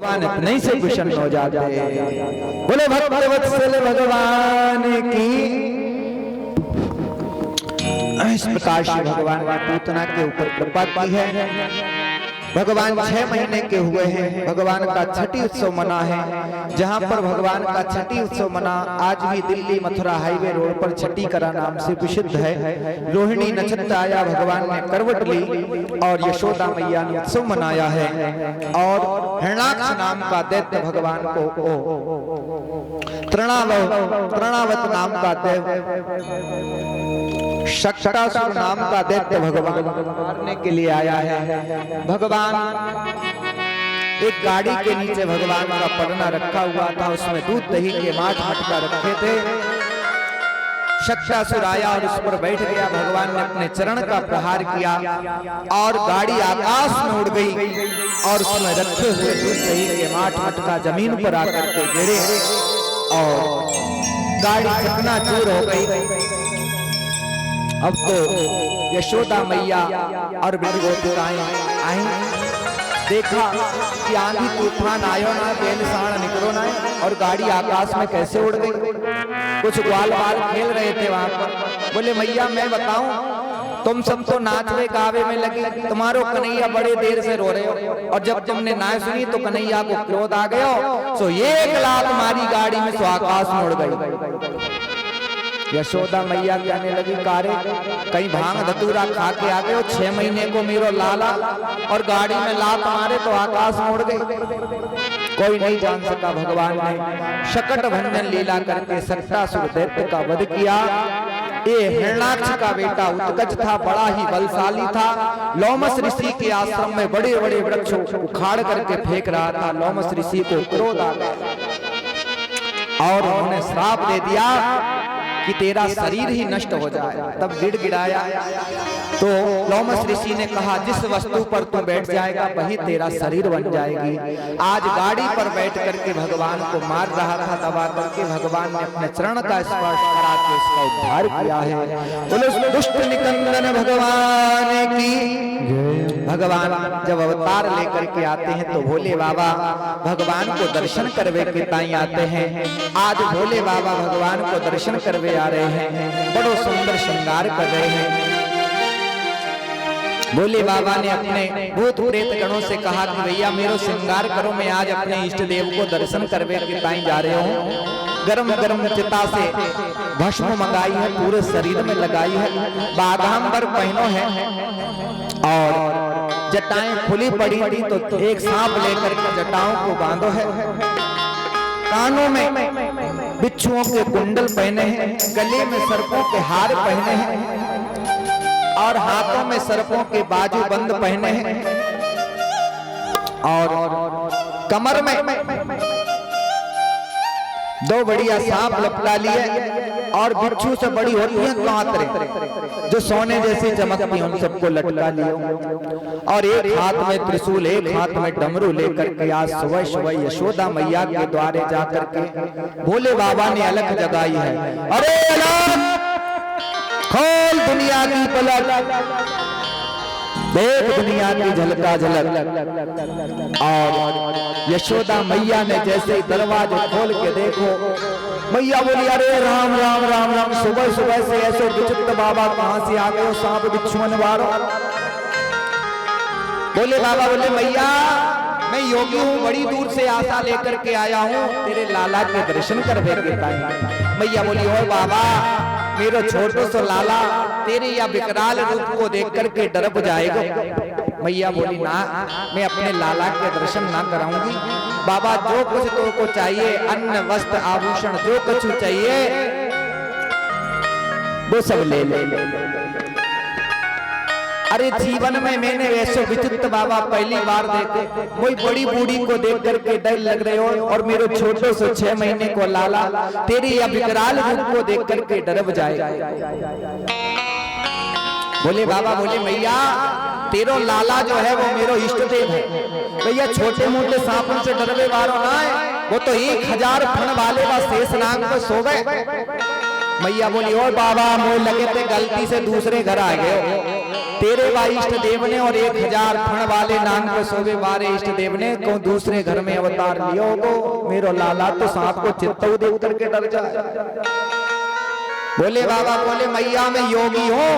भगवान इतने से प्रसन्न हो जाते। बोले भक्तवत्सल भगवान की। इस प्रकार से भगवान ने पूतना के ऊपर कृपा की है। भगवान 6 महीने के हुए हैं। भगवान का छठी उत्सव मना है। जहां पर भगवान का छठी उत्सव मना आज भी दिल्ली मथुरा हाईवे रोड पर छठी करा नाम से प्रसिद्ध है। रोहिणी नक्षत्र आया, भगवान ने करवट ली और यशोदा मैया ने उत्सव मनाया है। और हिरणाक्ष नाम का दैत्य भगवान को तृणावत नाम का शक्टासुर नाम का दैत्य भगवान मारने के लिए आया है। भगवान एक गाड़ी के नीचे भगवान का पलना रखा हुआ था, उसमें दूध दही के माठ मटका रखे थे। शक्टासुर आया और उस पर बैठ गया। भगवान ने अपने चरण का प्रहार किया और गाड़ी आकाश में उड़ गई और उसमें रखे हुए दूध दही के माठ मटका जमीन पर आकर के गिरे और गाड़ी चकनाचूर हो गई। अब तो यशोदा मैया और गोपिकाएं आई, देखा कि आंधी तूफान आयो ना, बेल साण निकलो ना, और गाड़ी आकाश में कैसे उड़ गई। कुछ ग्वाल बाल खेल रहे थे वहां पर। बोले मैया मैं बताऊं, तुम सब तो नाचवे गावे में लगी, तुम्हारो कन्हैया बड़े देर से रो रहे हो, और जब तुमने नाच सुनी तो कन्हैया को क्रोध आ गया, सो एक लात मारी गाड़ी में, सो आकाश में उड़ गई। यशोदा मैया कहने लगी, कारे कहीं भांग धतूरा खा के आ गए हो, 6 महीने को मेरो लाला और गाड़ी में लात मारे तो आकाश में उड़ गई। कोई नहीं जान सका। भगवान ने शकट भंजन लीला करके शक्टासुर दैत्य का वध किया। ये हिरणाक्ष का बेटा उत्कच था, बड़ा ही बलशाली था। लोमस ऋषि के आश्रम में बड़े बड़े वृक्षों उखाड़ करके फेंक रहा था। लोमस ऋषि को क्रोध आ गया और उन्होंने श्राप दे दिया कि तेरा शरीर ही नष्ट हो जाए। तब गिड़गिड़ाया तो लोमस ऋषि ने कहा, जिस वस्तु पर तू बैठ जाएगा वही तेरा शरीर बन जाएगी। आज गाड़ी पर बैठ करके भगवान को मार रहा था, दबा करके भगवान ने अपने चरण का स्पर्श करा के उसका उद्धार किया है। बोले दुष्ट निकंदन भगवान की। भगवान जब अवतार लेकर के आते हैं तो भोले बाबा भगवान को दर्शन करवे के ताई आते हैं। आज भोले बाबा भगवान को दर्शन करवे आ रहे हैं, बड़ो सुंदर श्रृंगार कर रहे हैं। भोले बाबा ने अपने भूत प्रेत गणों से कहा कि भैया मेरो श्रृंगार करो, मैं आज अपने इष्ट देव को दर्शन करवे के ताई जा रहे हूँ। गरम गरम चिता से भस्म मंगाई है, पूरे शरीर में लगाई है, बाघांबर पहनो है और जटाएं खुली पड़ी थी तो एक सांप लेकर के जटाओं को बांधो है। कानों में बिच्छुओं के कुंडल पहने हैं, गले में सर्पों के हार पहने हैं और हाथों में सर्पों के बाजू बंद पहने हैं और कमर में 2 बढ़िया सांप लपटा लिए और बिच्छू से बड़ी होती हैं कांतरे जो सोने जैसी चमकती हैं, उन सबको लटका लिया और एक हाथ में त्रिशूल, एक हाथ में डमरू लेकर के आज सुबह सुबह यशोदा मैया के द्वारे जाकर के भोले बाबा ने अलख जगाई है। अरे खोल दुनिया की पलक, देख दुनिया की झलका झलक। और यशोदा मैया ने जैसे ही दरवाजे खोल के देखो, मैया बोली, अरे राम राम राम राम, सुबह सुबह से ऐसे विचित्र बाबा कहां से आ गए हो, सांप बिच्छुअन वारो। बोले बाबा बोले, मैया मैं योगी हूँ, बड़ी दूर से आशा लेकर के आया हूँ तेरे लाला के दर्शन करवे के ताई। मैया बोली, ओ बाबा मेरो छोटो सो लाला तेरे या विकराल रूप को देख करके डर जाएगा। मैया बोली, ना मैं अपने लाला के दर्शन ना कराऊंगी। बाबा जो कुछ तो को चाहिए, अन्न वस्त्र आभूषण जो कुछ चाहिए वो सब ले ले। अरे जीवन में मैंने ऐसे विचित्र बाबा पहली बार देखे, कोई बड़ी बूढ़ी को देख करके डर लग रहे हो और मेरे छोटे से 6 महीने को लाला तेरी या विकराल रूप को देख करके डर जाएगा। बोले बाबा बोले, मैया तेरो लाला जो है वो मेरो इष्ट देव है। भैया छोटे मोटे सांपों से डरवे वालों ना है, वो तो 1000 फण वाले व शेष नाग पे सो गए। मैया बोली, और बाबा मोह लगे थे गलती से दूसरे घर आ गए, तेरे बा इष्ट देव ने और 1000 फण वाले नांग पे सोवे बारे इष्ट देव ने को दूसरे घर में अवतार लियो गो मेरो लाला तो सांप को चित्तऊ देव करके डर जाए। बोले बाबा बोले मैया मैं योगी हूँ,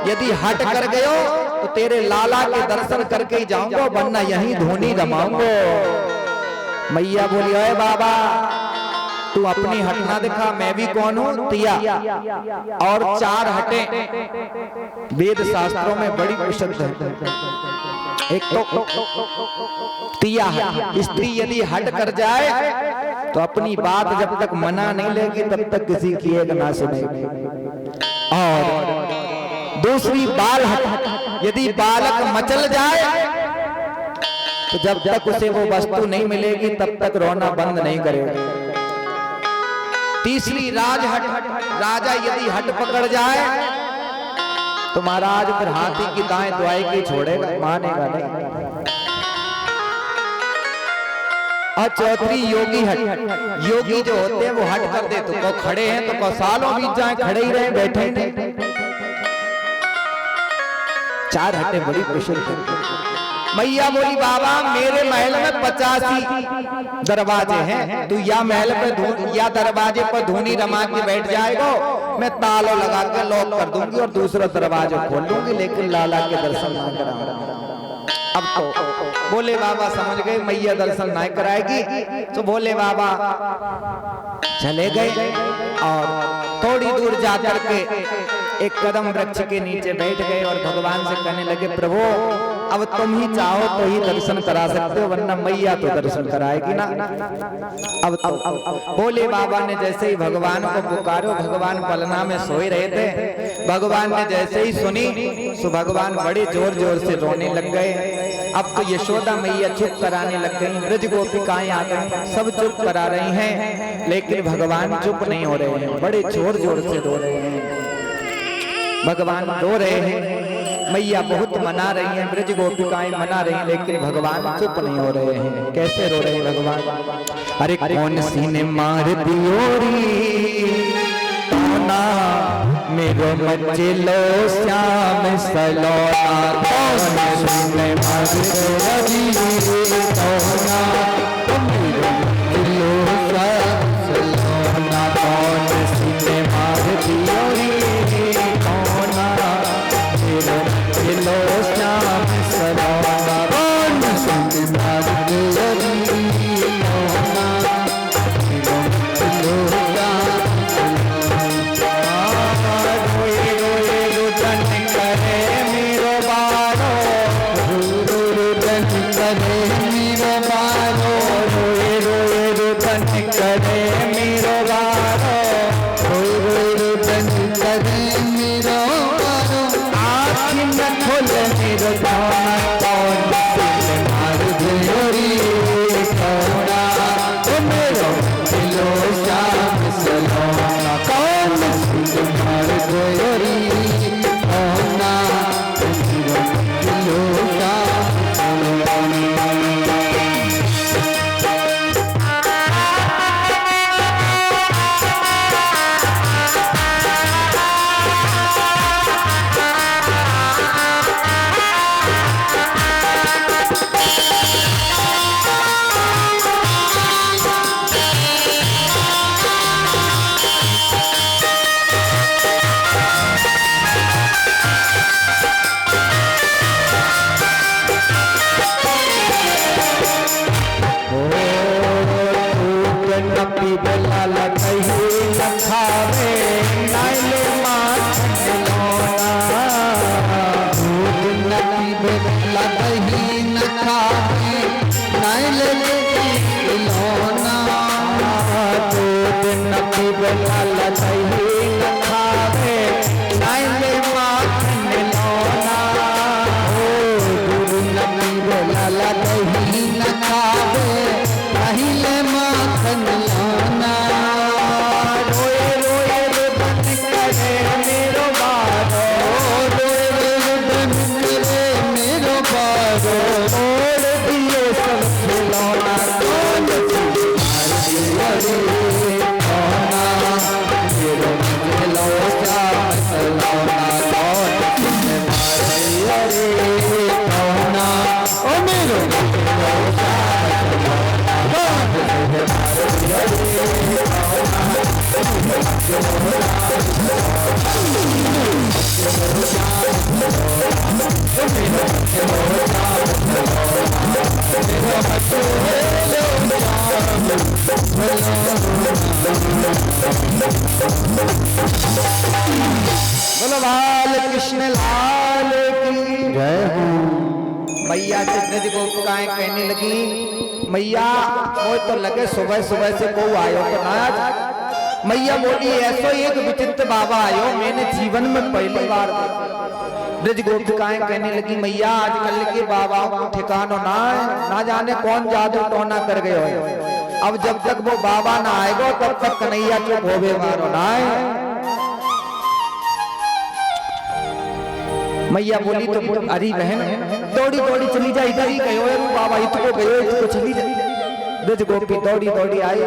यदि हट कर गयो तो तेरे लाला के दर्शन करके ही जाऊंगा वरना यहीं धोनी रमाऊंगा। मैया बोली अरे बाबा तू अपनी हटना दिखा, मैं भी कौन हूँ तिया, और 4 हटें वेद शास्त्रों में बड़ी प्रसिद्ध है। एक तो तिया है, स्त्री यदि हट कर जाए तो अपनी बात जब तक मना नहीं लेगी तब तक किसी की एक ना सुनेगी। और दूसरी बाल हट, यदि बालक मचल जाए तो जब तक उसे वो वस्तु नहीं मिलेगी तब तक रोना बंद नहीं करेगा। तीसरी राजहट, राजा यदि हट पकड़ जाए तो महाराज फिर हाथी की दाएं दुआई की छोड़ेगा, मानेगा नहीं। और चौथी योगी हट, योगी जो होते हैं वो हट कर दे तो खड़े हैं तो सालों बीत जाए खड़े ही रहे बैठे ही नहीं। 4 हटें बड़ी प्रसिद्ध है। मैया बोली बाबा मेरे महल में 85 दरवाजे हैं, तू या महल पे या दरवाजे पर धूनी रमा के बैठ जाएगा, मैं ताला लगा के लॉक कर दूंगी और दूसरा दरवाजा खोल दूंगी, लेकिन लाला के दर्शन ना कराऊंगा। अब तो बोले बाबा समझ गए मैया दर्शन नहीं कराएगी, तो बोले बाबा चले गए और थोड़ी दूर जा करके एक कदम वृक्ष के नीचे बैठ गए और भगवान से कहने लगे प्रभु अब तुम ही चाहो तो ही दर्शन करा सकते हो वरना मैया तो दर्शन कराएगी ना। अब बोले बाबा ने जैसे ही भगवान को पुकारो, भगवान पलना में सोए रहे थे, भगवान ने जैसे ही सुनी तो भगवान बड़े जोर जोर से रोने लग गए। अब तो यशोदा मैया चुप कराने लग गई, ब्रज गोपिकाएं आ गई, सब चुप करा रही हैं, लेकिन भगवान चुप नहीं हो रहे हैं, बड़े जोर जोर से रो रहे हैं। भगवान रो रहे हैं, मैया बहुत मना रही हैं, ब्रज गोपिकाएं मना रही हैं, लेकिन भगवान चुप नहीं हो रहे हैं। कैसे रो रहे हैं भगवान? अरे कौन सी ने मार दियोरी मेरो मचलो श्याम सलोना, कौन सी ने मार दियोरी तोना मेरो मचलो श्याम सलोना, कौन सी ने मार दियोरी लो श्याम सलोना, कौन सी मार दियोरी तोना मेरो मचलो बोलो बाल कृष्ण लाल की जय हो। मैया से ब्रज गोपिकाएं कहने लगी, मैया वो तो लगे सुबह सुबह से को आयो तो नाच। मैया बोली ऐसो एक विचित्र बाबा आयो मैंने जीवन में पहली बार। ब्रज गोपिकाएं कहने लगी, मैया आजकल के बाबाओं को ठिकानो ना जाने कौन जादू टोना कर गए हो। अब जब तक वो बाबा ना आएगा तब तक कन्हैया चुप होवे मारो ना। मैया बोली तो अरे बहन दौड़ी दौड़ी चली जा, इधर ही गयो बाबा, इतको गयो इतको चली जा। ब्रज गोपी दौड़ी दौड़ी आई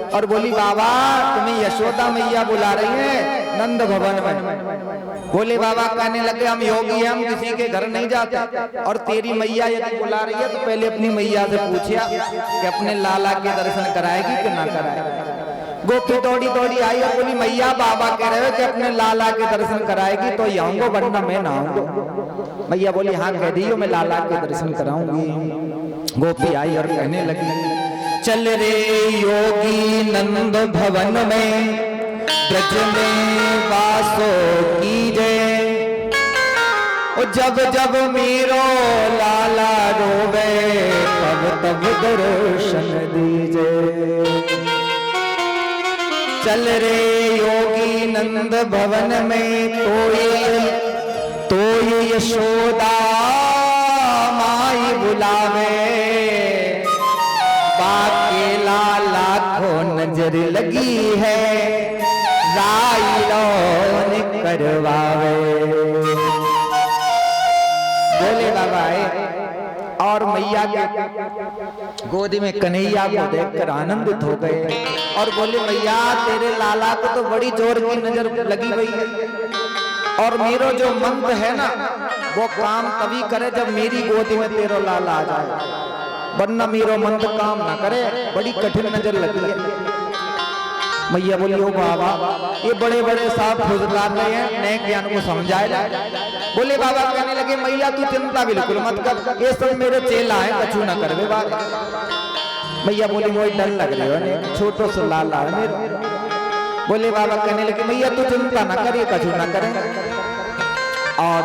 और बोली, बाबा तुम्हें यशोदा मैया बुला रही है नंद भवन में। बोले बाबा कहने लगे, हम योगी हैं, हम किसी के घर नहीं जाते, और तेरी मैया यदि बुला रही है तो पहले अपनी मैया से पूछिया कि अपने लाला के दर्शन कराएगी कि ना कराएगी। गोपी दौड़ी दौड़ी आई और बोली, मैया बाबा कह रहे हो कि अपने लाला के दर्शन कराएगी तो आऊंगा वरना मैं ना आऊंगा। मैया बोली, हाँ कह दियो मैं लाला के दर्शन कराऊंगी। गोपी आई और कहने लगी, चल रे योगी नंद भवन में ब्रज में वासो कीजे, जब जब मेरो लाला रोवे तब तब दर्शन दीजे। चल रे योगी नंद भवन में तो यशोदा माई बुलावे, बाके लाला को नजर लगी है राई रौन करवावे। बोले बाबा और मैया के गोदी में कन्हैया को देखकर आनंदित हो गए और बोले, मैया तेरे लाला को तो बड़ी जोर की नजर लगी हुई है, और मेरो जो मंत्र है ना वो काम तभी करे जब मेरी गोदी में तेरा लाला आ जाए, वरना मेरो मंत्र काम ना करे, बड़ी कठिन नजर लगी है। मैया बोली, ओ बाबा ये बड़े बड़े साहब फुजलाते हैं, नए ज्ञान को समझाए जाए। बोले बाबा कहने लगे, मैया तू चिंता बिल्कुल मत कर, ये सब मेरे चेला है, कछु ना करवे बाबा। मैया बोली, वो डर लग रही है, छोटो सा लाला है मेरे। बोले बाबा कहने लगे, मैया तू चिंता ना कर, ये कछु ना करें। और